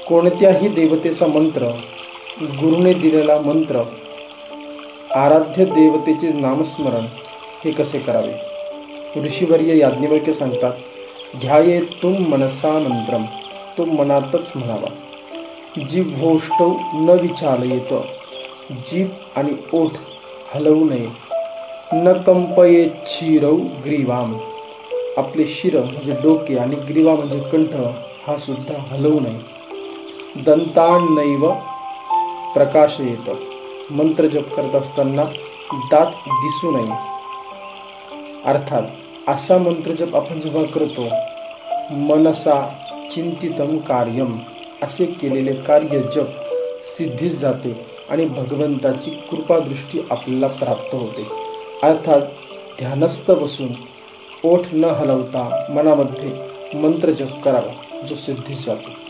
कोणत्याही देवतेचा मंत्र, गुरुने दिलेला मंत्र, आराध्य देवतेचे नामस्मरण हे कसे करावे? ऋषीवर्य याज्ञवल्क्य सांगतात, ध्यायेतुम मनसा मंत्रम, तो मनातच म्हणावा. जिव्होष्टौ न विचालयेत, जीभ आणि ओठ हलवू नये. न कंपयेत शिरौ ग्रीवाम, आपले शिर म्हणजे डोके आणि ग्रीवा म्हणजे कंठ हा सुद्धा हलवू नये. दंतांनैव प्रकाशयेत, मंत्र जप करत असताना दात दिसू नये. अर्थात असा मंत्रजप आपण जेव्हा करतो, मनसा चिंतितम कार्यम, असे केलेले कार्य जप सिद्धीस जाते आणि भगवंताची कृपादृष्टी आपल्याला प्राप्त होते. अर्थात ध्यानस्थ बसून ओठ न हलवता मनामध्ये मंत्रजप करावा, जो सिद्धीस जातो.